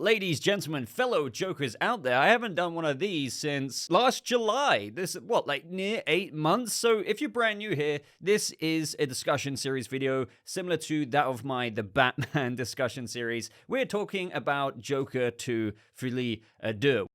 Ladies, gentlemen, fellow Jokers out there, I haven't done one of these since last July. This is, what, like near 8 months? So if you're brand new here, this is a discussion series video similar to that of my The Batman discussion series. We're talking about Joker to Folie, Deux.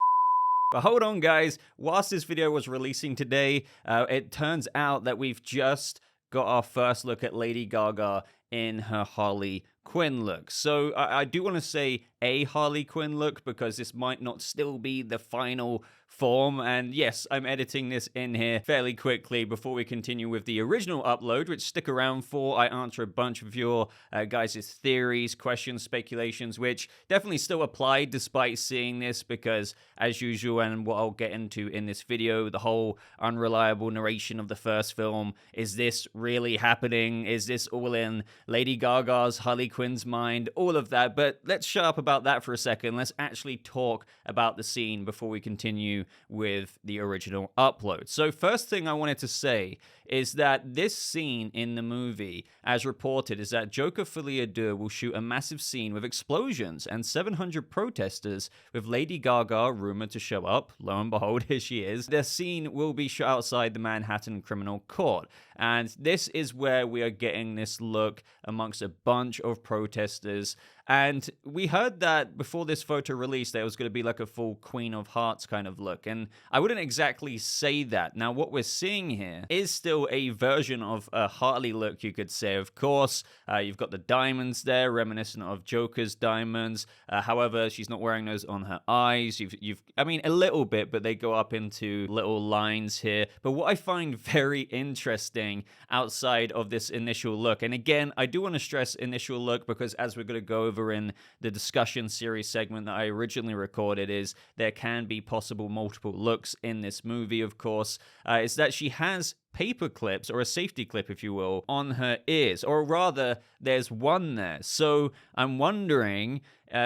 But hold on, guys. Whilst this video was releasing today, it turns out that we've just got our first look at Lady Gaga in her Harley Quinn look. So I do want to say a Harley Quinn look because this might not still be the final form. And yes, I'm editing this in here fairly quickly before we continue with the original upload, which stick around for. I answer a bunch of your guys' theories, questions, speculations, which definitely still apply despite seeing this because, as usual, and what I'll get into in this video, the whole unreliable narration of the first film. Is this really happening? Is this all in Lady Gaga's Harley Quinn's mind? All of that. But let's shut up about that for a second. Let's actually talk about the scene before we continue with the original upload. So first thing I wanted to say is that this scene in the movie, as reported, is that Joker Folie Deux will shoot a massive scene with explosions and 700 protesters with Lady Gaga rumored to show up. Lo and behold, here she is. The scene will be shot outside the Manhattan Criminal Court. And this is where we are getting this look amongst a bunch of protesters. And we heard that before this photo released, there was going to be like a full Queen of Hearts kind of look. And I wouldn't exactly say that. Now, what we're seeing here is still a version of a Harley look, you could say. Of course, you've got the diamonds there, reminiscent of Joker's diamonds. However, she's not wearing those on her eyes. I mean, a little bit, but they go up into little lines here. But what I find very interesting outside of this initial look, and again, I do want to stress initial look because as we're going to go over in the discussion series segment that I originally recorded, is there can be possible multiple looks in this movie, of course, is that she has paper clips, or a safety clip, if you will, on her ears, or rather, there's one there. So I'm wondering,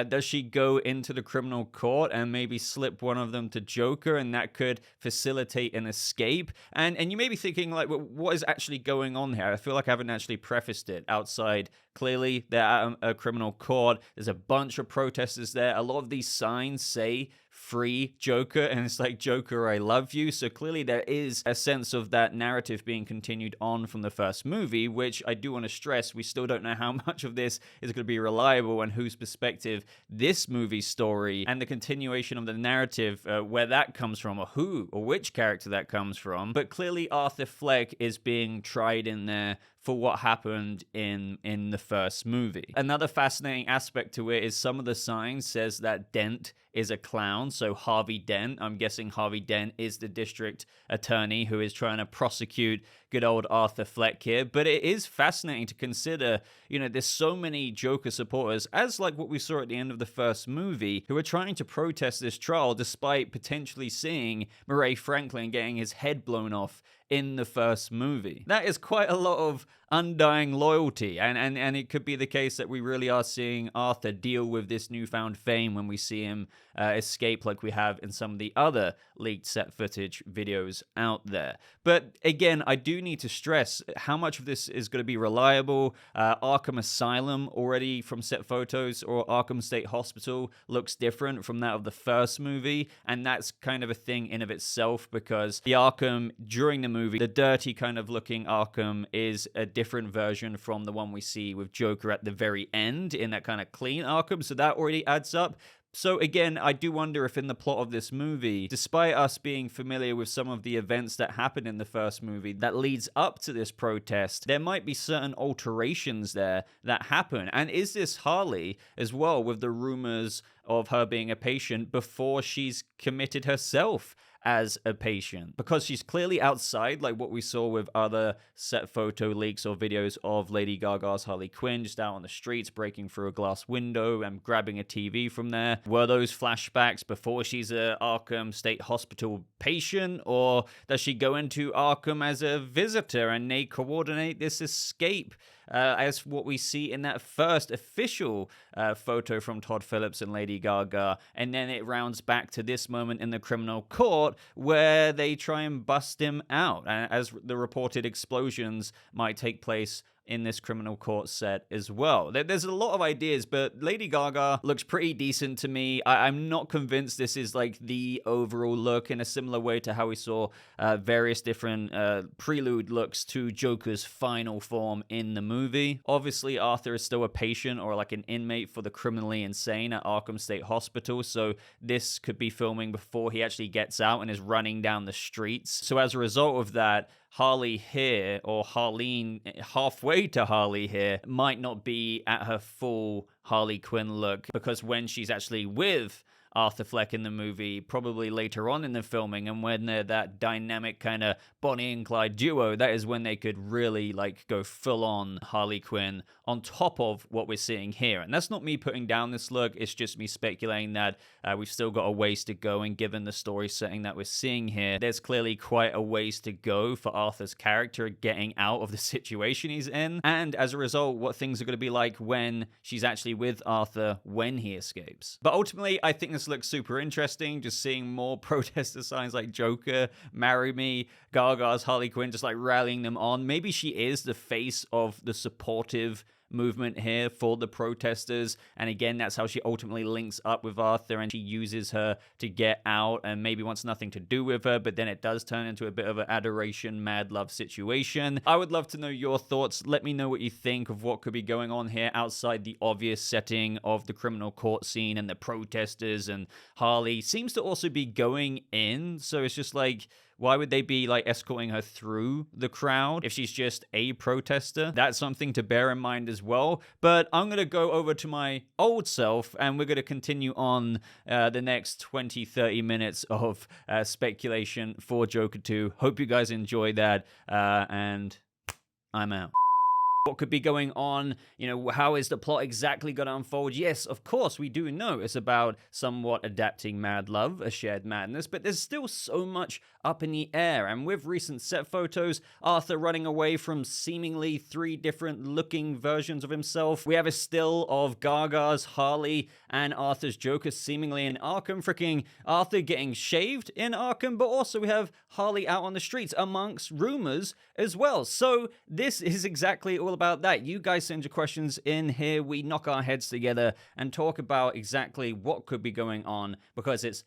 does she go into the criminal court and maybe slip one of them to Joker, and that could facilitate an escape? And you may be thinking, like, well, what is actually going on here? I feel like I haven't actually prefaced it. Outside, clearly, they're at a criminal court. There's a bunch of protesters there. A lot of these signs say free Joker, and it's like, Joker, I love you. So clearly there is a sense of that narrative being continued on from the first movie, which I do want to stress, we still don't know how much of this is going to be reliable and whose perspective this movie's story and the continuation of the narrative, where that comes from, or who or which character that comes from. But clearly Arthur Fleck is being tried in there for what happened in the first movie. Another fascinating aspect to it is some of the signs says that Dent is a clown, so Harvey Dent. I'm guessing Harvey Dent is the district attorney who is trying to prosecute good old Arthur Fleck here. But it is fascinating to consider, you know, there's so many Joker supporters, as like what we saw at the end of the first movie, who are trying to protest this trial despite potentially seeing Murray Franklin getting his head blown off in the first movie. That is quite a lot of undying loyalty, and it could be the case that we really are seeing Arthur deal with this newfound fame when we see him escape like we have in some of the other leaked set footage videos out there. But again, I do need to stress how much of this is going to be reliable. Arkham Asylum already from set photos, or Arkham State Hospital, looks different from that of the first movie, and that's kind of a thing in of itself because the Arkham during the movie, the dirty kind of looking Arkham, is a different version from the one we see with Joker at the very end in that kind of clean Arkham, so that already adds up. So again, I do wonder if in the plot of this movie, despite us being familiar with some of the events that happened in the first movie that leads up to this protest, there might be certain alterations there that happen. And is this Harley as well, with the rumors of her being a patient before she's committed herself as a patient? Because she's clearly outside, like what we saw with other set photo leaks or videos of Lady Gaga's Harley Quinn, just out on the streets, breaking through a glass window and grabbing a TV from there. Were those flashbacks before she's a Arkham State Hospital patient, or does she go into Arkham as a visitor and they coordinate this escape? As what we see in that first official photo from Todd Phillips and Lady Gaga, and then it rounds back to this moment in the criminal court where they try and bust him out, as the reported explosions might take place in this criminal court set as well. There's a lot of ideas, but Lady Gaga looks pretty decent to me. I'm not convinced this is like the overall look, in a similar way to how we saw various different prelude looks to Joker's final form in the movie. Obviously, Arthur is still a patient or like an inmate for the criminally insane at Arkham State Hospital, so this could be filming before he actually gets out and is running down the streets. So as a result of that, Harley here, or Harleen halfway to Harley here, might not be at her full Harley Quinn look, because when she's actually with Arthur Fleck in the movie, probably later on in the filming, and when they're that dynamic kind of Bonnie and Clyde duo, that is when they could really like go full on Harley Quinn on top of what we're seeing here. And that's not me putting down this look, it's just me speculating that we've still got a ways to go, and given the story setting that we're seeing here, there's clearly quite a ways to go for Arthur's character getting out of the situation he's in, and as a result, what things are going to be like when she's actually with Arthur when he escapes. But ultimately, I think this looks super interesting, just seeing more protester signs like Joker, Marry Me, Gaga's Harley Quinn, just like rallying them on. Maybe she is the face of the supportive movement here for the protesters, and again, that's how she ultimately links up with Arthur, and she uses her to get out and maybe wants nothing to do with her, but then it does turn into a bit of an adoration, mad love situation. I would love to know your thoughts. Let me know what you think of what could be going on here outside the obvious setting of the criminal court scene and the protesters, and Harley seems to also be going in, so it's just like, why would they be like escorting her through the crowd if she's just a protester? That's something to bear in mind as well. But I'm going to go over to my old self, and we're going to continue on the next 20-30 minutes of speculation for Joker 2. Hope you guys enjoy that, and I'm out. What could be going on? You know, how is the plot exactly going to unfold? Yes, of course, we do know it's about somewhat adapting mad love, a shared madness, but there's still so much up in the air. And with recent set photos, Arthur running away from seemingly 3 different looking versions of himself. We have a still of Gaga's Harley and Arthur's Joker seemingly in Arkham, freaking Arthur getting shaved in Arkham, but also we have Harley out on the streets amongst rumors as well. So this is exactly all about that. You guys send your questions in here, we knock our heads together and talk about exactly what could be going on, because it's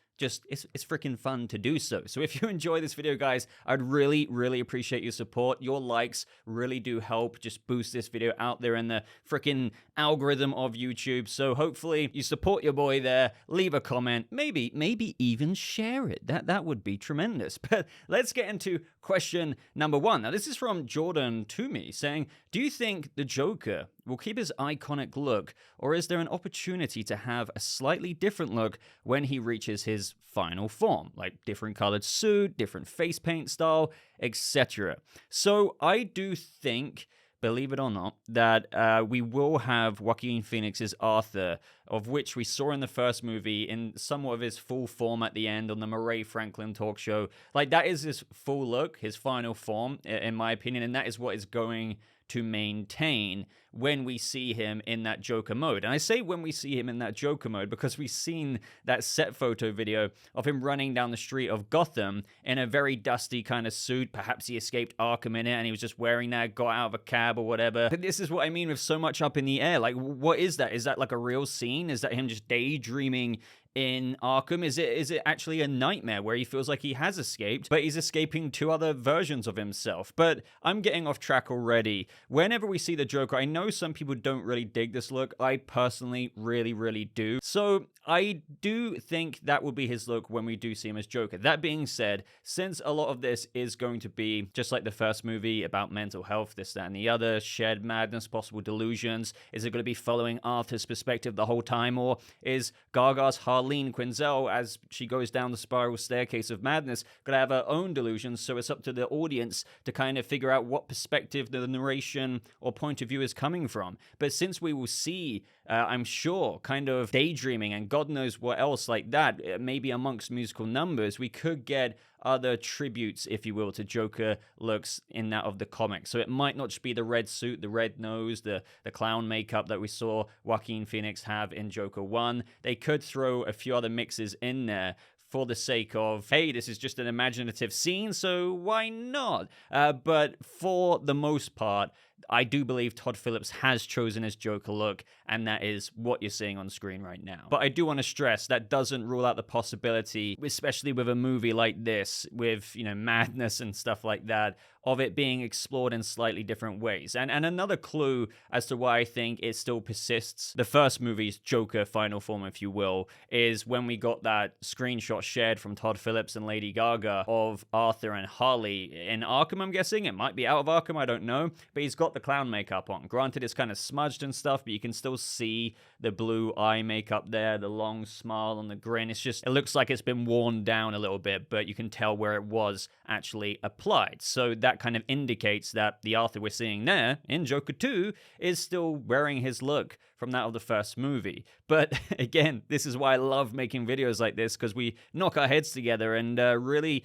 freaking fun to do so. So if you enjoy this video, guys, I'd really appreciate your support. Your likes really do help just boost this video out there in the freaking algorithm of YouTube. So hopefully you support your boy there, leave a comment, maybe even share it. That would be tremendous. But let's get into question number 1. Now this is from Jordan Toomey saying, do you think the Joker will keep his iconic look, or is there an opportunity to have a slightly different look when he reaches his final form, like different colored suit, different face paint style, etc.? So I do think, believe it or not, that we will have Joaquin Phoenix's Arthur, of which we saw in the first movie in somewhat of his full form at the end on the Murray Franklin talk show. Like, that is his full look, his final form, in my opinion, and that is what is going to maintain when we see him in that Joker mode. And I say when we see him in that Joker mode because we've seen that set photo video of him running down the street of Gotham in a very dusty kind of suit. Perhaps he escaped Arkham in it and he was just wearing that, got out of a cab or whatever. But this is what I mean with so much up in the air. Like, what is that? Is that like a real scene? Is that him just daydreaming in Arkham? Is it actually a nightmare where he feels like he has escaped, but he's escaping 2 other versions of himself? But I'm getting off track already. Whenever we see the Joker, I know some people don't really dig this look. I personally really do. So I do think that will be his look when we do see him as Joker. That being said, since a lot of this is going to be just like the first movie about mental health, this, that, and the other, shared madness, possible delusions, is it going to be following Arthur's perspective the whole time, or is Gaga's Harleen Quinzel, as she goes down the spiral staircase of madness, going to have her own delusions? So it's up to the audience to kind of figure out what perspective the narration or point of view is coming from. But since we will see, I'm sure, kind of daydreaming and God knows what else like that, maybe amongst musical numbers, we could get other tributes, if you will, to Joker looks in that of the comics. So it might not just be the red suit, the red nose, the clown makeup that we saw Joaquin Phoenix have in Joker 1. They could throw a few other mixes in there for the sake of, hey, this is just an imaginative scene, so why not? But for the most part, I do believe Todd Phillips has chosen his Joker look, and that is what you're seeing on screen right now. But I do want to stress that doesn't rule out the possibility, especially with a movie like this, with, madness and stuff like that, of it being explored in slightly different ways. And another clue as to why I think it still persists, the first movie's Joker final form, if you will, is when we got that screenshot shared from Todd Phillips and Lady Gaga of Arthur and Harley in Arkham, I'm guessing. It might be out of Arkham, I don't know. But he's got the clown makeup on. Granted, it's kind of smudged and stuff, but you can still see the blue eye makeup there, the long smile and the grin. It looks like it's been worn down a little bit, but you can tell where it was actually applied. So that kind of indicates that the Arthur we're seeing there in Joker 2 is still wearing his look from that of the first movie. But again, this is why I love making videos like this, because we knock our heads together and really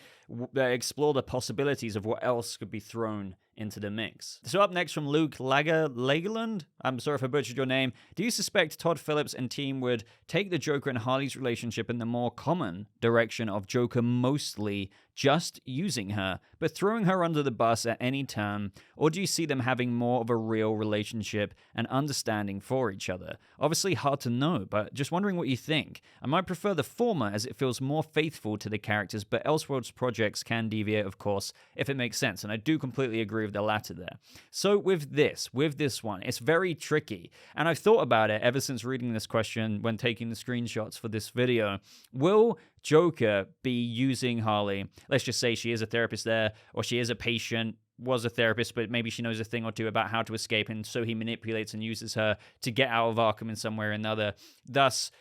explore the possibilities of what else could be thrown into the mix. So up next from Luke Lagerland, I'm sorry if I butchered your name. Do you suspect Todd Phillips and team would take the Joker and Harley's relationship in the more common direction of Joker mostly just using her, but throwing her under the bus at any turn, or do you see them having more of a real relationship and understanding for each other? Obviously hard to know, but just wondering what you think. I might prefer the former as it feels more faithful to the characters, but Elseworlds projects can deviate, of course, if it makes sense, and I do completely agree with the latter there. So with this one, it's very tricky, and I've thought about it ever since reading this question when taking the screenshots for this video. Will Joker be using Harley? Let's just say she is a therapist there, or she is a patient, was a therapist, but maybe she knows a thing or two about how to escape, and so he manipulates and uses her to get out of Arkham in some way or another. Thus,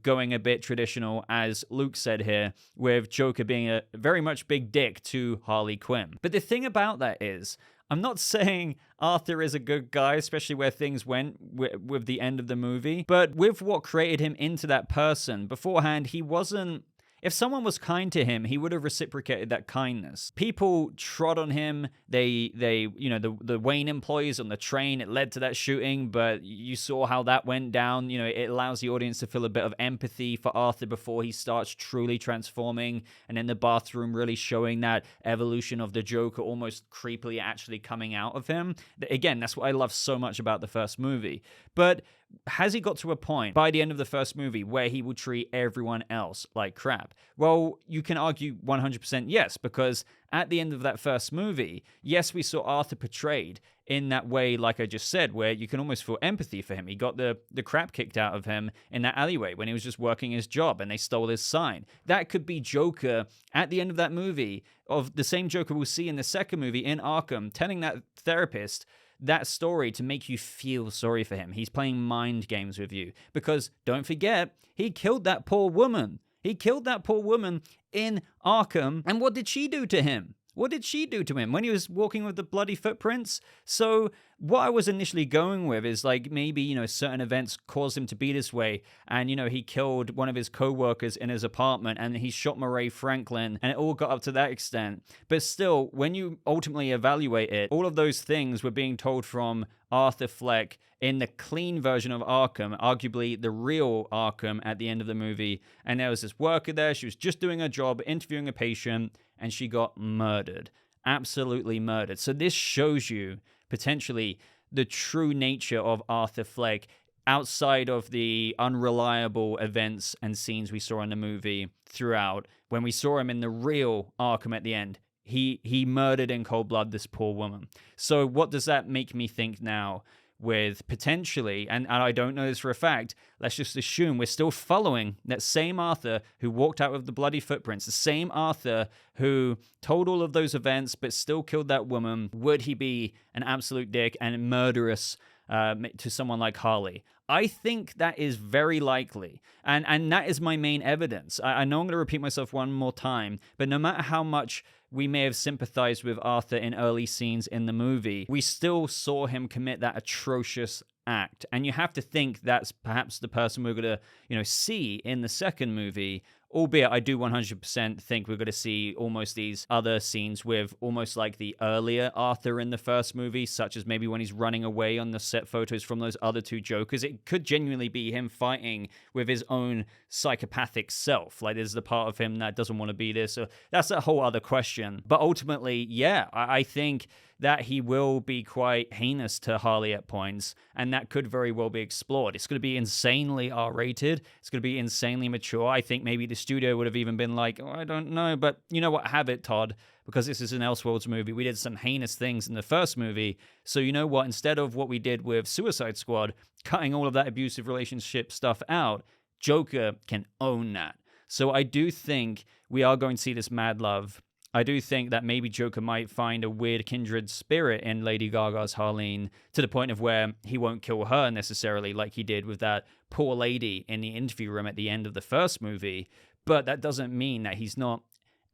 going a bit traditional, as Luke said here, with Joker being a very much big dick to Harley Quinn. But the thing about that is, I'm not saying Arthur is a good guy, especially where things went with the end of the movie, but with what created him into that person, beforehand, he wasn't... If someone was kind to him, he would have reciprocated that kindness. People trod on him. The Wayne employees on the train, it led to that shooting, but you saw how that went down. It allows the audience to feel a bit of empathy for Arthur before he starts truly transforming. And in the bathroom, really showing that evolution of the Joker almost creepily actually coming out of him. Again, that's what I love so much about the first movie. But has he got to a point by the end of the first movie where he will treat everyone else like crap? Well, you can argue 100% yes, because at the end of that first movie, yes, we saw Arthur portrayed in that way, like I just said, where you can almost feel empathy for him. He got the crap kicked out of him in that alleyway when he was just working his job and they stole his sign. That could be Joker at the end of that movie, of the same Joker we'll see in the second movie in Arkham, telling that therapist that story to make you feel sorry for him. He's playing mind games with you. Because don't forget, he killed that poor woman. He killed that poor woman in Arkham. And what did she do to him? What did she do to him when he was walking with the bloody footprints? So what I was initially going with is like maybe, certain events caused him to be this way. And, he killed one of his co-workers in his apartment and he shot Murray Franklin and it all got up to that extent. But still, when you ultimately evaluate it, all of those things were being told from Arthur Fleck in the clean version of Arkham, arguably the real Arkham at the end of the movie. And there was this worker there. She was just doing her job, interviewing a patient, and she got murdered. Absolutely murdered. So this shows you potentially the true nature of Arthur Fleck outside of the unreliable events and scenes we saw in the movie throughout. When we saw him in the real Arkham at the end, he murdered in cold blood this poor woman. So what does that make me think now? With potentially, and I don't know this for a fact, let's just assume we're still following that same Arthur who walked out with the bloody footprints, the same Arthur who told all of those events but still killed that woman. Would he be an absolute dick and murderous to someone like Harley? I think that is very likely, and that is my main evidence. I know I'm going to repeat myself one more time, but no matter how much we may have sympathized with Arthur in early scenes in the movie, we still saw him commit that atrocious act. And you have to think that's perhaps the person we're going to, see in the second movie. Albeit I do 100% think we're going to see almost these other scenes with almost like the earlier Arthur in the first movie, such as maybe when he's running away on the set photos from those other two Jokers. It could genuinely be him fighting with his own psychopathic self. Like there's the part of him that doesn't want to be this. So that's a whole other question. question. But ultimately, yeah, I think that he will be quite heinous to Harley at points, and that could very well be explored. It's going to be insanely R-rated. It's going to be insanely mature. I think maybe the studio would have even been like, oh, I don't know, but you know what, have it, Todd, because this is an Elseworlds movie. We did some heinous things in the first movie, so you know what, instead of what we did with Suicide Squad, cutting all of that abusive relationship stuff out, Joker can own that. So I do think we are going to see this mad love. I do think that maybe Joker might find a weird kindred spirit in Lady Gaga's Harleen, to the point of where he won't kill her necessarily like he did with that poor lady in the interview room at the end of the first movie. But that doesn't mean that he's not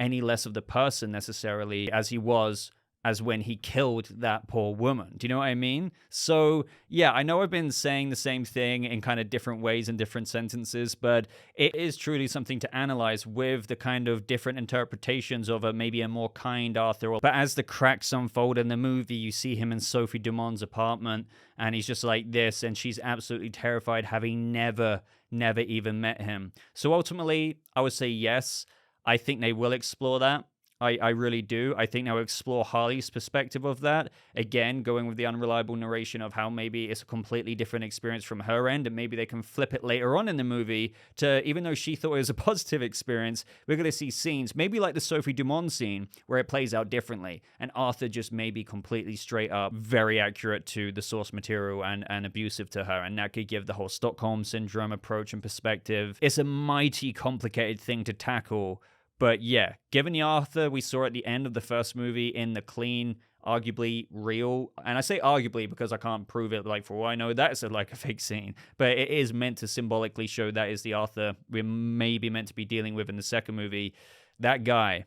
any less of the person necessarily as he was as when he killed that poor woman. Do you know what I mean? So, yeah, I know I've been saying the same thing in kind of different ways in different sentences, but it is truly something to analyze with the kind of different interpretations of maybe a more kind Arthur. But as the cracks unfold in the movie, you see him in Sophie Dumont's apartment, and he's just like this, and she's absolutely terrified, having never even met him. So ultimately, I would say yes. I think they will explore that. I really do. I think they'll explore Harley's perspective of that. Again, going with the unreliable narration of how maybe it's a completely different experience from her end, and maybe they can flip it later on in the movie to, even though she thought it was a positive experience, we're going to see scenes, maybe like the Sophie Dumont scene, where it plays out differently, and Arthur just may be completely straight up very accurate to the source material and abusive to her, and that could give the whole Stockholm Syndrome approach and perspective. It's a mighty complicated thing to tackle. But yeah, given the Arthur we saw at the end of the first movie in the clean, arguably real, and I say arguably because I can't prove it, like for all I know, that's like a fake scene, but it is meant to symbolically show that is the Arthur we're maybe meant to be dealing with in the second movie. That guy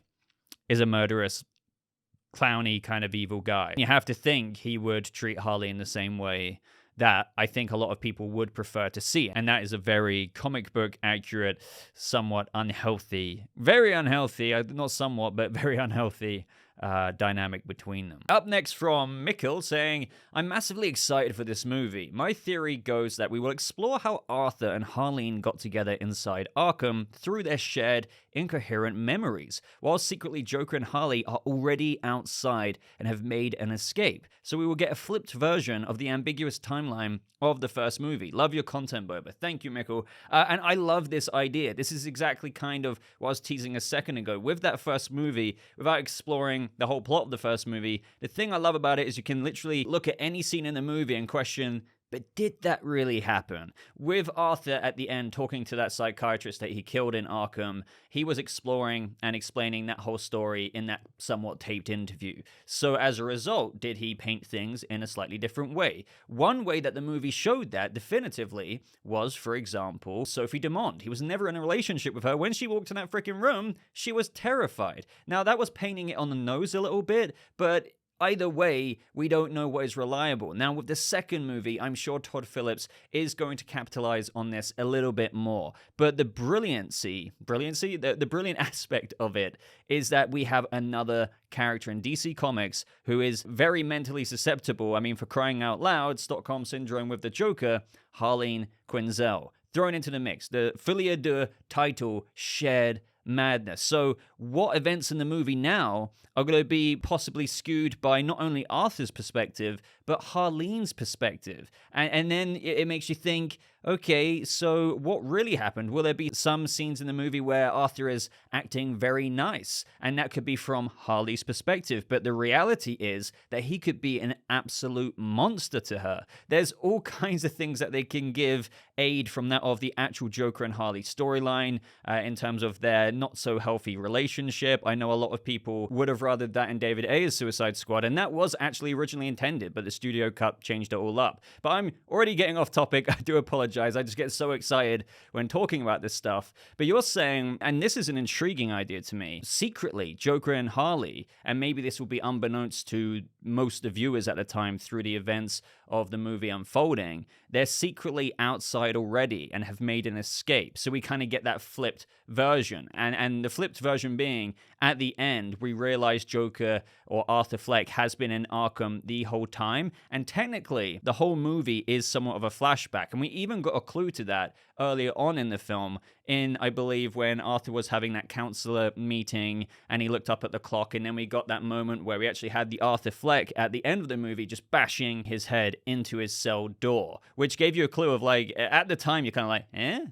is a murderous, clowny kind of evil guy. You have to think he would treat Harley in the same way that I think a lot of people would prefer to see. And that is a very comic book accurate, somewhat unhealthy, very unhealthy, not somewhat, but very unhealthy dynamic between them. Up next from Mikkel saying, I'm massively excited for this movie. My theory goes that we will explore how Arthur and Harleen got together inside Arkham through their shared, incoherent memories, while secretly Joker and Harley are already outside and have made an escape. So we will get a flipped version of the ambiguous timeline of the first movie. Love your content, Boba. Thank you, Mikkel. And I love this idea. This is exactly kind of what I was teasing a second ago. With that first movie, without exploring the whole plot of the first movie, the thing I love about it is you can literally look at any scene in the movie and question, but did that really happen? With Arthur at the end talking to that psychiatrist that he killed in Arkham, he was exploring and explaining that whole story in that somewhat taped interview. So as a result, did he paint things in a slightly different way? One way that the movie showed that definitively was, for example, Sophie Dumont. He was never in a relationship with her. When she walked in that freaking room, she was terrified. Now, that was painting it on the nose a little bit, but either way, we don't know what is reliable. Now, with the second movie, I'm sure Todd Phillips is going to capitalize on this a little bit more. But the brilliant aspect of it is that we have another character in DC Comics who is very mentally susceptible. I mean, for crying out loud, Stockholm Syndrome with the Joker, Harleen Quinn thrown into the mix. The Folie Deux title shared madness. So what events in the movie now are going to be possibly skewed by not only Arthur's perspective, but Harleen's perspective? And then it makes you think, okay, so what really happened? Will there be some scenes in the movie where Arthur is acting very nice? And that could be from Harley's perspective. But the reality is that he could be an absolute monster to her. There's all kinds of things that they can give aid from that of the actual Joker and Harley storyline in terms of their not so healthy relationship. I know a lot of people would have rathered that in David Ayer's Suicide Squad, and that was actually originally intended, but the studio cut changed it all up. But I'm already getting off topic. I do apologize. I just get so excited when talking about this stuff. But you're saying, and this is an intriguing idea to me, secretly Joker and Harley, and maybe this will be unbeknownst to most of the viewers at the time through the events of the movie unfolding, they're secretly outside already and have made an escape. So we kind of get that flipped version. And the flipped version being, at the end, we realize Joker or Arthur Fleck has been in Arkham the whole time. And technically, the whole movie is somewhat of a flashback. And we even got a clue to that earlier on in the film, in, I believe, when Arthur was having that counselor meeting and he looked up at the clock, and then we got that moment where we actually had the Arthur Fleck at the end of the movie just bashing his head into his cell door, which gave you a clue of, like, at the time, you're kind of like,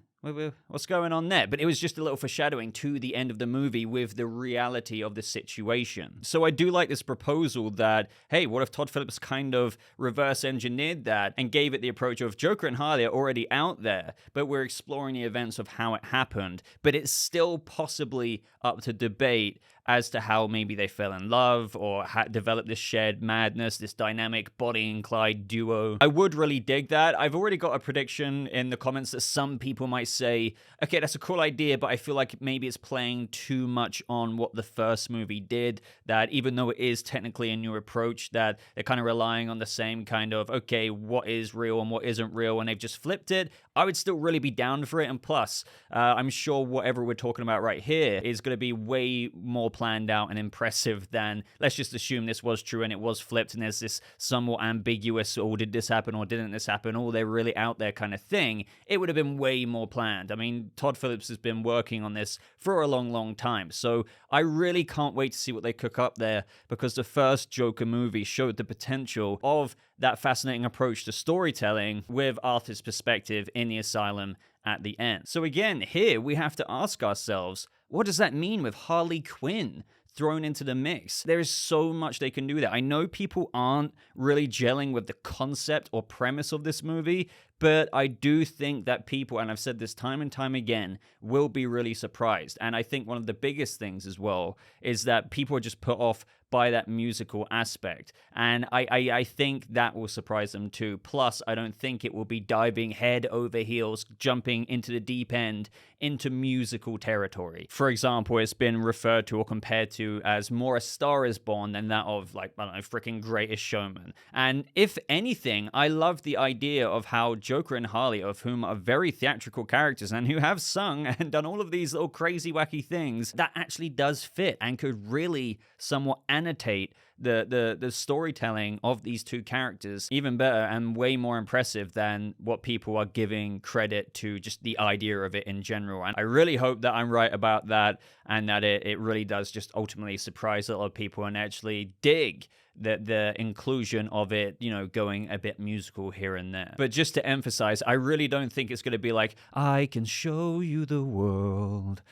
what's going on there? But it was just a little foreshadowing to the end of the movie with the reality of the situation. So I do like this proposal that, hey, what if Todd Phillips kind of reverse engineered that and gave it the approach of Joker and Harley are already out there, but we're exploring the events of how it happened, but it's still possibly up to debate as to how maybe they fell in love or developed this shared madness, this dynamic Bonnie and Clyde duo. I would really dig that. I've already got a prediction in the comments that some people might say, okay, that's a cool idea, but I feel like maybe it's playing too much on what the first movie did, that even though it is technically a new approach, that they're kind of relying on the same kind of, okay, what is real and what isn't real, and they've just flipped it. I would still really be down for it, and plus, I'm sure whatever we're talking about right here is going to be way more planned out and impressive than, let's just assume this was true and it was flipped and there's this somewhat ambiguous, oh, did this happen or didn't this happen, oh, they're really out there kind of thing. It would have been way more planned. I mean, Todd Phillips has been working on this for a long, long time, so I really can't wait to see what they cook up there, because the first Joker movie showed the potential of that fascinating approach to storytelling with Arthur's perspective in the asylum at the end. So again, here we have to ask ourselves, what does that mean with Harley Quinn thrown into the mix? There is so much they can do there. I know people aren't really gelling with the concept or premise of this movie, but I do think that people, and I've said this time and time again, will be really surprised. And I think one of the biggest things as well is that people are just put off by that musical aspect. And I think that will surprise them too. Plus, I don't think it will be diving head over heels, jumping into the deep end, into musical territory. For example, it's been referred to or compared to as more A Star Is Born than that of, like, I don't know, freaking Greatest Showman. And if anything, I love the idea of how Joker and Harley, of whom are very theatrical characters and who have sung and done all of these little crazy wacky things, that actually does fit and could really somewhat annotate the storytelling of these two characters even better and way more impressive than what people are giving credit to, just the idea of it in general. And I really hope that I'm right about that, and that it really does just ultimately surprise a lot of people and actually dig the inclusion of it, you know, going a bit musical here and there. But just to emphasize, I really don't think it's going to be like, I can show you the world,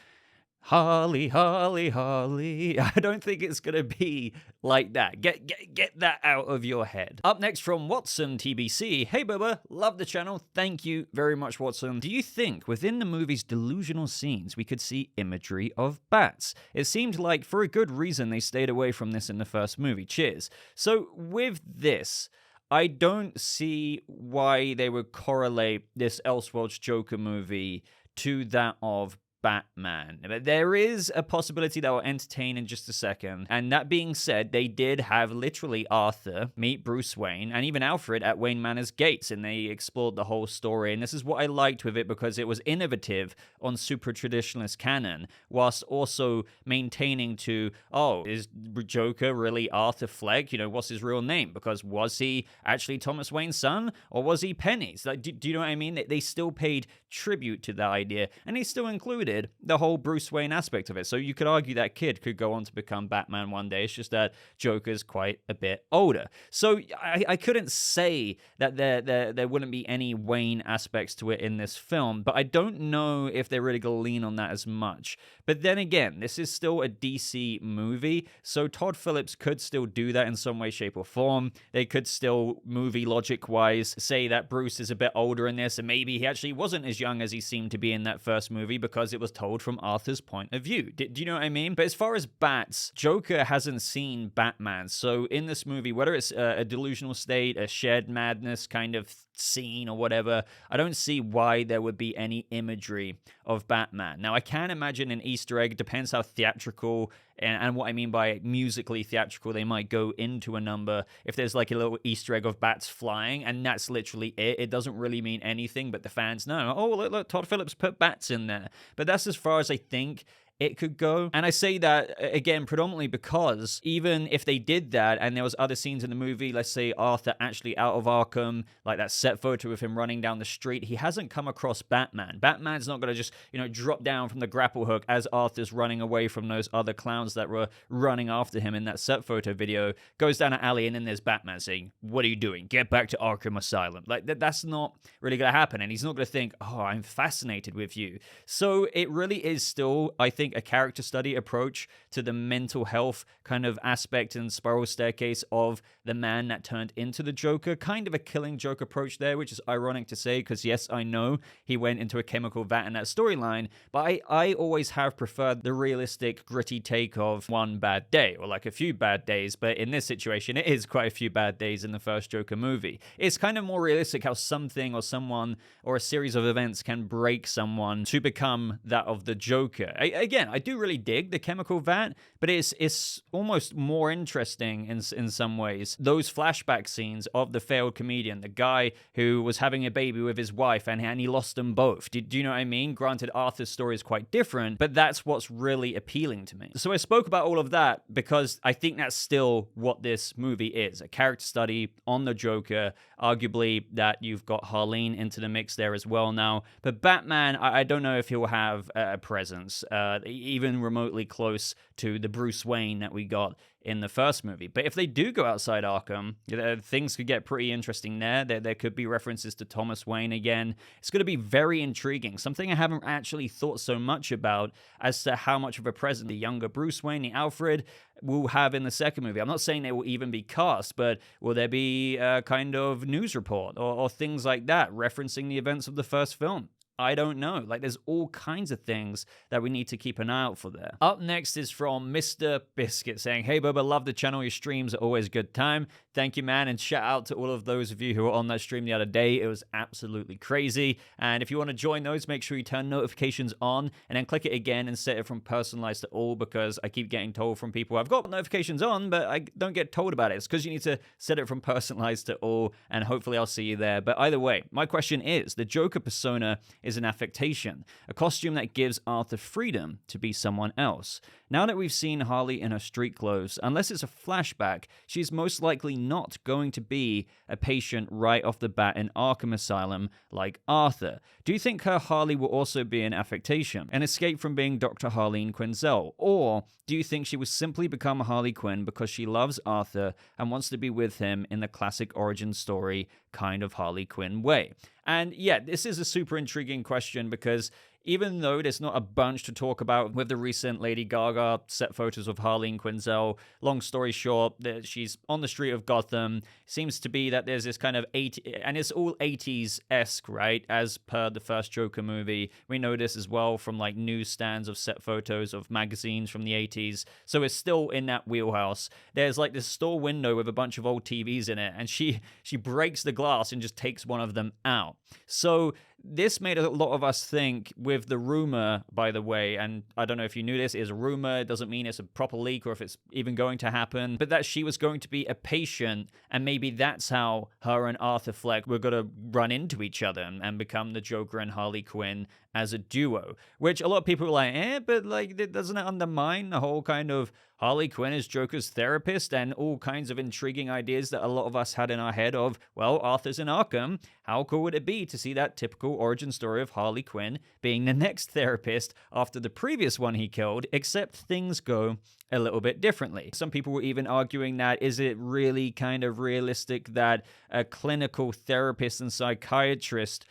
Harley, Harley, Harley. I don't think it's going to be like that. Get that out of your head. Up next from Watson TBC. Hey, Bubba, love the channel. Thank you very much, Watson. Do you think within the movie's delusional scenes we could see imagery of bats? It seemed like for a good reason they stayed away from this in the first movie. Cheers. So with this, I don't see why they would correlate this Elseworlds Joker movie to that of Batman. But there is a possibility that will entertain in just a second. And that being said, they did have literally Arthur meet Bruce Wayne and even Alfred at Wayne Manor's gates, and they explored the whole story. And this is what I liked with it, because it was innovative on super traditionalist canon, whilst also maintaining to, oh, is Joker really Arthur Fleck? You know, what's his real name? Because was he actually Thomas Wayne's son, or was he Penny's? Like, do you know what I mean? They still paid tribute to that idea, and they still included the whole Bruce Wayne aspect of it. So you could argue that kid could go on to become Batman one day. It's just that Joker's quite a bit older. So I couldn't say that there wouldn't be any Wayne aspects to it in this film, but I don't know if they're really going to lean on that as much. But then again, this is still a DC movie, so Todd Phillips could still do that in some way, shape, or form. They could still, movie logic-wise, say that Bruce is a bit older in this, and maybe he actually wasn't as young as he seemed to be in that first movie because it was told from Arthur's point of view. Do you know what I mean? But as far as bats, Joker hasn't seen Batman, so in this movie, whether it's a delusional state, a shared madness kind of scene or whatever, I don't see why there would be any imagery of Batman. Now, I can imagine an Easter egg, depends how theatrical and what I mean by musically theatrical they might go into a number. If there's like a little Easter egg of bats flying, and that's literally it, it doesn't really mean anything, but the fans know, oh, look, Todd Phillips put bats in there. But that's as far as I think it could go. And I say that, again, predominantly because even if they did that and there was other scenes in the movie, let's say Arthur actually out of Arkham, like that set photo of him running down the street, he hasn't come across Batman. Batman's not going to just, drop down from the grapple hook as Arthur's running away from those other clowns that were running after him in that set photo video, goes down an alley, and then there's Batman saying, "What are you doing? Get back to Arkham Asylum." Like, that's not really going to happen, and he's not going to think, "Oh, I'm fascinated with you." So it really is still, I think, a character study approach to the mental health kind of aspect and spiral staircase of the man that turned into the Joker. Kind of a Killing Joke approach there, which is ironic to say, because yes, I know he went into a chemical vat in that storyline, but I always have preferred the realistic, gritty take of one bad day, or like a few bad days, but in this situation, it is quite a few bad days in the first Joker movie. It's kind of more realistic how something or someone or a series of events can break someone to become that of the Joker. Again, I do really dig the chemical vat, but it's almost more interesting in some ways. Those flashback scenes of the failed comedian, the guy who was having a baby with his wife and he lost them both. Do you know what I mean? Granted, Arthur's story is quite different, but that's what's really appealing to me. So I spoke about all of that because I think that's still what this movie is, a character study on the Joker. Arguably that you've got Harleen into the mix there as well now. But Batman, I don't know if he'll have a presence, even remotely close to the Bruce Wayne that we got in the first movie. But if they do go outside Arkham, things could get pretty interesting there. There could be references to Thomas Wayne again. It's going to be very intriguing. Something I haven't actually thought so much about as to how much of a presence the younger Bruce Wayne, the Alfred, will have in the second movie. I'm not saying they will even be cast, but will there be a kind of news report or things like that referencing the events of the first film? I don't know. Like, there's all kinds of things that we need to keep an eye out for there. Up next is from Mr. Biscuit saying, "Hey, Bubba, love the channel. Your streams are always a good time. Thank you, man. And shout out to all of those of you who were on that stream the other day. It was absolutely crazy. And if you want to join those, make sure you turn notifications on and then click it again and set it from personalized to all, because I keep getting told from people, I've got notifications on, but I don't get told about it. It's because you need to set it from personalized to all, and hopefully I'll see you there. But either way, my question is, the Joker persona is an affectation, a costume that gives Arthur freedom to be someone else. Now that we've seen Harley in her street clothes, unless it's a flashback, she's most likely not going to be a patient right off the bat in Arkham Asylum like Arthur. Do you think her Harley will also be an affectation, an escape from being Dr. Harleen Quinzel? Or do you think she will simply become Harley Quinn because she loves Arthur and wants to be with him in the classic origin story kind of Harley Quinn way? And yeah, this is a super intriguing question because even though there's not a bunch to talk about with the recent Lady Gaga set photos of Harleen Quinzel, long story short, that she's on the street of Gotham. Seems to be that there's this kind of and it's all 80s-esque, right? As per the first Joker movie. We know this as well from like newsstands of set photos of magazines from the 80s. So it's still in that wheelhouse. There's like this store window with a bunch of old TVs in it, and she breaks the glass and just takes one of them out. So this made a lot of us think, with the rumor, by the way, and I don't know if you knew this, it is a rumor, it doesn't mean it's a proper leak or if it's even going to happen, but that she was going to be a patient, and maybe that's how her and Arthur Fleck were going to run into each other and become the Joker and Harley Quinn as a duo, which a lot of people were like, but like, doesn't it undermine the whole kind of Harley Quinn as Joker's therapist and all kinds of intriguing ideas that a lot of us had in our head of, well, Arthur's in Arkham, how cool would it be to see that typical origin story of Harley Quinn being the next therapist after the previous one he killed, except things go a little bit differently. Some people were even arguing that, is it really kind of realistic that a clinical therapist and psychiatrist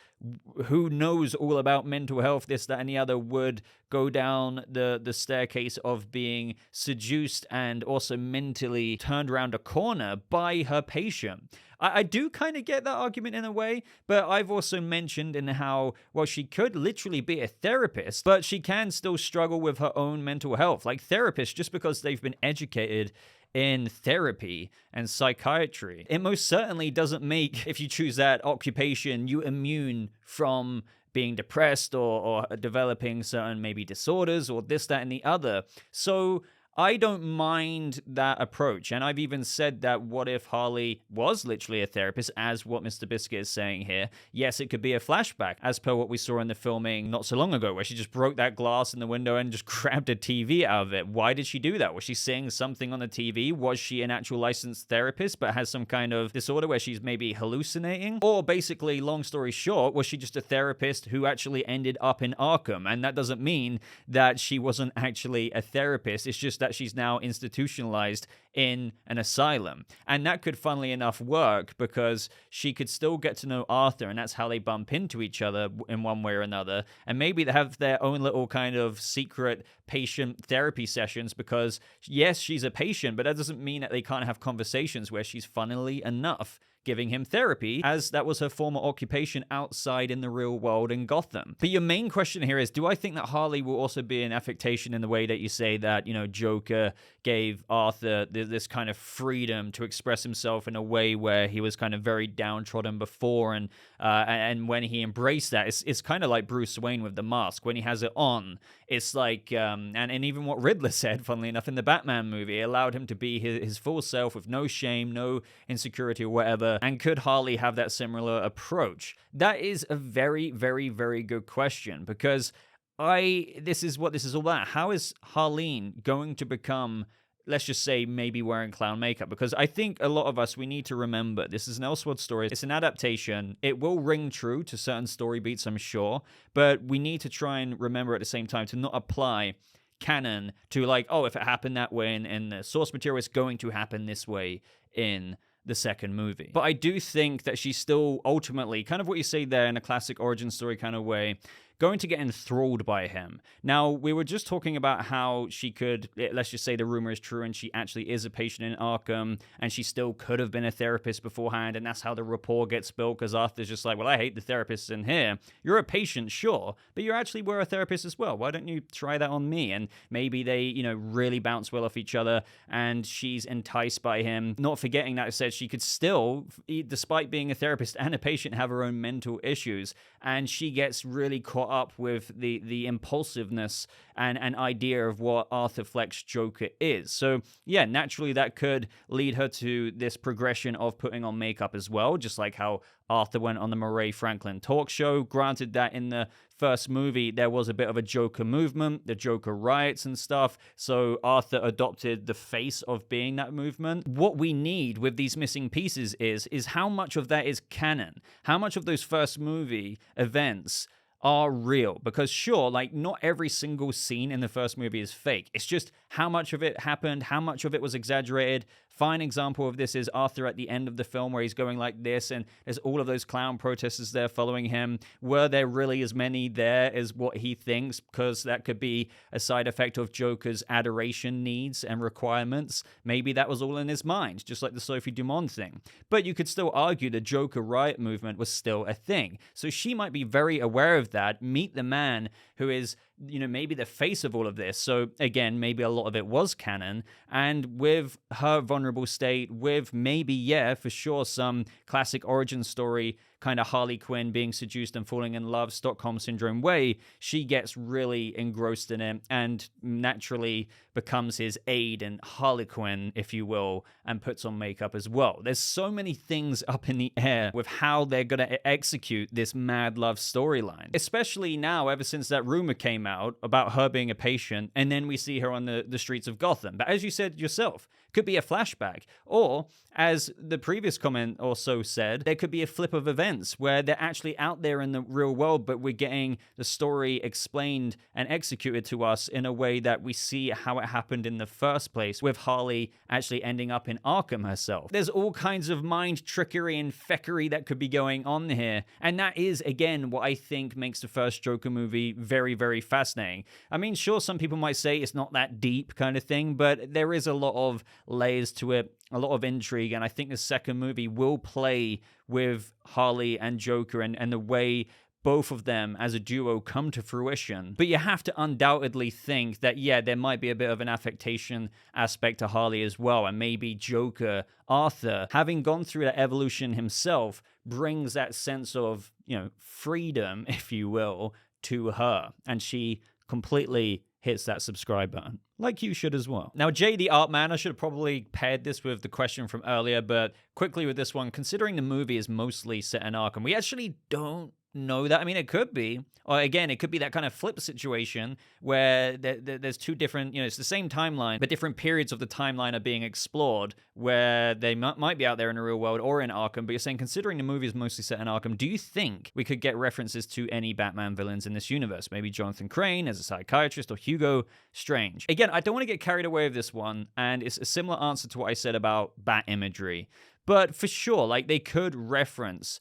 who knows all about mental health, this, that, and the other, would go down the staircase of being seduced and also mentally turned around a corner by her patient? I do kind of get that argument in a way, but I've also mentioned in how, well, she could literally be a therapist, but she can still struggle with her own mental health. Like therapists, just because they've been educated in therapy and psychiatry, it most certainly doesn't make, if you choose that occupation, you immune from being depressed or developing certain maybe disorders or this, that, and the other. So I don't mind that approach. And I've even said that what if Harley was literally a therapist, as what Mr. Biscuit is saying here? Yes, it could be a flashback, as per what we saw in the filming not so long ago, where she just broke that glass in the window and just grabbed a TV out of it. Why did she do that? Was she seeing something on the TV? Was she an actual licensed therapist but has some kind of disorder where she's maybe hallucinating? Or basically, long story short, was she just a therapist who actually ended up in Arkham? And that doesn't mean that she wasn't actually a therapist. It's just that she's now institutionalized in an asylum. And that could, funnily enough, work because she could still get to know Arthur, and that's how they bump into each other in one way or another. And maybe they have their own little kind of secret patient therapy sessions because, yes, she's a patient, but that doesn't mean that they can't have conversations where she's, funnily enough, giving him therapy, as that was her former occupation outside in the real world in Gotham. But your main question here is, do I think that Harley will also be an affectation in the way that you say that, Joker gave Arthur this kind of freedom to express himself in a way where he was kind of very downtrodden before, and when he embraced that, it's kind of like Bruce Wayne with the mask. When he has it on, it's like, and even what Riddler said, funnily enough, in the Batman movie, it allowed him to be his full self with no shame, no insecurity or whatever. And could Harley have that similar approach? That is a very, very, very good question, because this is what this is all about. How is Harleen going to become, let's just say, maybe wearing clown makeup? Because I think a lot of us, we need to remember, this is an Elseworld story. It's an adaptation. It will ring true to certain story beats, I'm sure, but we need to try and remember at the same time to not apply canon to like, oh, if it happened that way in the source material, it's going to happen this way in the second movie. But I do think that she's still ultimately, kind of what you say there in a classic origin story kind of way, going to get enthralled by him. Now, we were just talking about how she could, let's just say the rumor is true and she actually is a patient in Arkham, and she still could have been a therapist beforehand, and that's how the rapport gets built, because Arthur's just like, well, I hate the therapists in here. You're a patient, sure, but you actually were a therapist as well. Why don't you try that on me? And maybe they, really bounce well off each other, and she's enticed by him. Not forgetting that I said she could still, despite being a therapist and a patient, have her own mental issues, and she gets really caught up with the impulsiveness and idea of what Arthur Fleck's Joker is. So yeah, naturally that could lead her to this progression of putting on makeup as well, just like how Arthur went on the Murray Franklin talk show. Granted that in the first movie there was a bit of a Joker movement, the Joker riots and stuff, so Arthur adopted the face of being that movement. What we need with these missing pieces is how much of that is canon? How much of those first movie events are real? Because sure, like, not every single scene in the first movie is fake. It's just how much of it happened, how much of it was exaggerated. Fine example of this is Arthur at the end of the film where he's going like this and there's all of those clown protesters there following him. Were there really as many there as what he thinks? Because that could be a side effect of Joker's adoration needs and requirements. Maybe that was all in his mind, just like the Sophie Dumont thing. But you could still argue the Joker riot movement was still a thing. So she might be very aware of that, meet the man who is, maybe the face of all of this. So again, maybe a lot of it was canon, and with her vulnerable state, with maybe, yeah, for sure, some classic origin story kind of Harley Quinn being seduced and falling in love, Stockholm Syndrome way, she gets really engrossed in it and naturally becomes his aide and Harlequin, if you will, and puts on makeup as well. There's so many things up in the air with how they're going to execute this mad love storyline, especially now, ever since that rumor came out about her being a patient, and then we see her on the streets of Gotham. But as you said yourself, could be a flashback, or as the previous comment also said, there could be a flip of events where they're actually out there in the real world, but we're getting the story explained and executed to us in a way that we see how it happened in the first place, with Harley actually ending up in Arkham herself. There's all kinds of mind trickery and feckery that could be going on here, and that is, again, what I think makes the first Joker movie very, very fascinating. I mean, sure, some people might say it's not that deep kind of thing, but there is a lot of layers to it, a lot of intrigue, and I think the second movie will play with Harley and Joker and the way both of them as a duo come to fruition. But you have to undoubtedly think that, yeah, there might be a bit of an affectation aspect to Harley as well, and maybe Joker, Arthur, having gone through that evolution himself, brings that sense of, freedom, if you will, to her, and she completely hits that subscribe button, like you should as well. Now, Jay the Art Man, I should have probably paired this with the question from earlier, but quickly with this one, considering the movie is mostly set in Arkham, we actually don't know that. I mean, it could be. Or again, it could be that kind of flip situation where there's two different, it's the same timeline, but different periods of the timeline are being explored where they might be out there in the real world or in Arkham. But you're saying, considering the movie is mostly set in Arkham, do you think we could get references to any Batman villains in this universe? Maybe Jonathan Crane as a psychiatrist or Hugo Strange. Again, I don't want to get carried away with this one, and it's a similar answer to what I said about bat imagery. But for sure, like, they could reference,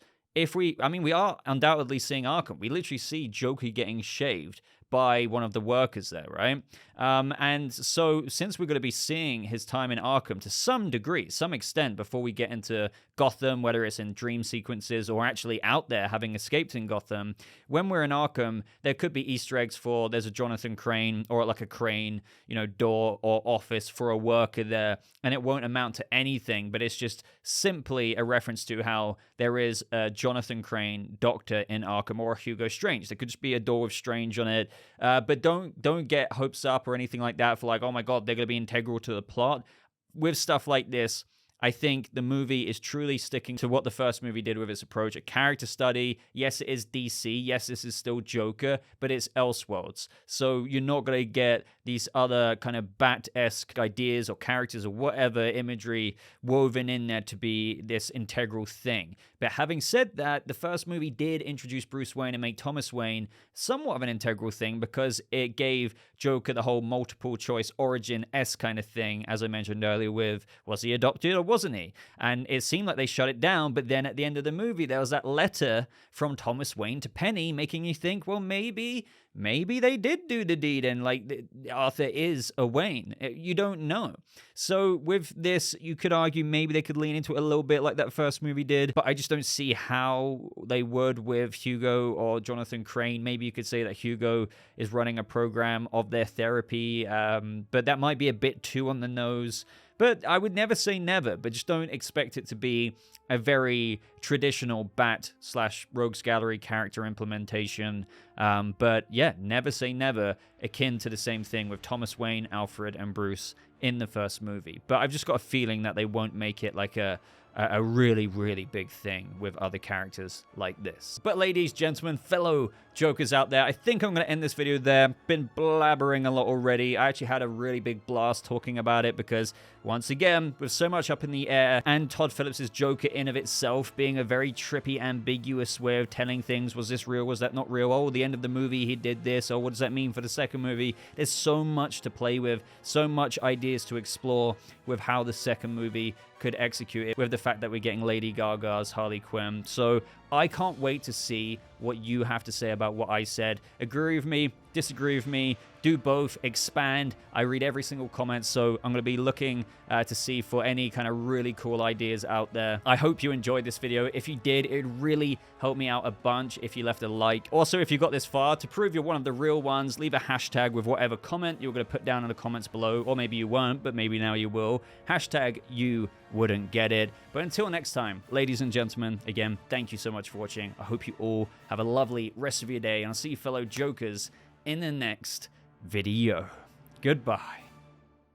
we are undoubtedly seeing Arkham. We literally see Joker getting shaved by one of the workers there, right? And so since we're going to be seeing his time in Arkham to some degree, some extent, before we get into Gotham, whether it's in dream sequences or actually out there having escaped in Gotham, when we're in Arkham, there could be Easter eggs for there's a Jonathan Crane or like a Crane, door or office for a worker there, and it won't amount to anything, but it's just simply a reference to how there is a Jonathan Crane doctor in Arkham or a Hugo Strange. There could just be a door with Strange on it, but don't get hopes up or anything like that for like, oh my god, they're going to be integral to the plot. With stuff like this, I think the movie is truly sticking to what the first movie did with its approach, a character study. Yes, it is DC. Yes, this is still Joker, but it's Elseworlds. So you're not going to get these other kind of Bat-esque ideas or characters or whatever imagery woven in there to be this integral thing. But having said that, the first movie did introduce Bruce Wayne and make Thomas Wayne somewhat of an integral thing because it gave Joker the whole multiple choice origin-esque kind of thing, as I mentioned earlier with, was he adopted or wasn't he? And it seemed like they shut it down, but then at the end of the movie, there was that letter from Thomas Wayne to Penny making you think, well, maybe they did do the deed and like Arthur is a Wayne. You don't know. So with this, you could argue maybe they could lean into it a little bit like that first movie did, but I just don't see how they would with Hugo or Jonathan Crane. Maybe you could say that Hugo is running a program of their therapy, but that might be a bit too on the nose. But I would never say never, but just don't expect it to be a very traditional Bat/Rogues Gallery character implementation. But yeah, never say never, akin to the same thing with Thomas Wayne, Alfred, and Bruce in the first movie. But I've just got a feeling that they won't make it like a really, really big thing with other characters like this. But ladies, gentlemen, fellow Jokers out there, I think I'm going to end this video there. Been blabbering a lot already. I actually had a really big blast talking about it because, once again, with so much up in the air and Todd Phillips' Joker in of itself being a very trippy, ambiguous way of telling things. Was this real? Was that not real? Oh, the end of the movie, he did this. Oh, what does that mean for the second movie? There's so much to play with, so much ideas to explore with how the second movie could execute it, with the fact that we're getting Lady Gaga's Harley Quinn. So I can't wait to see what you have to say about what I said. Agree with me, disagree with me, do both, expand. I read every single comment, so I'm going to be looking to see for any kind of really cool ideas out there. I hope you enjoyed this video. If you did, it really helped me out a bunch if you left a like. Also, if you got this far, to prove you're one of the real ones, leave a hashtag with whatever comment you're going to put down in the comments below, or maybe you won't, but maybe now you will. Hashtag you wouldn't get it. But until next time, ladies and gentlemen, again, thank you so much for watching. I hope you all have a lovely rest of your day, and I'll see you fellow Jokers in the next video. Goodbye.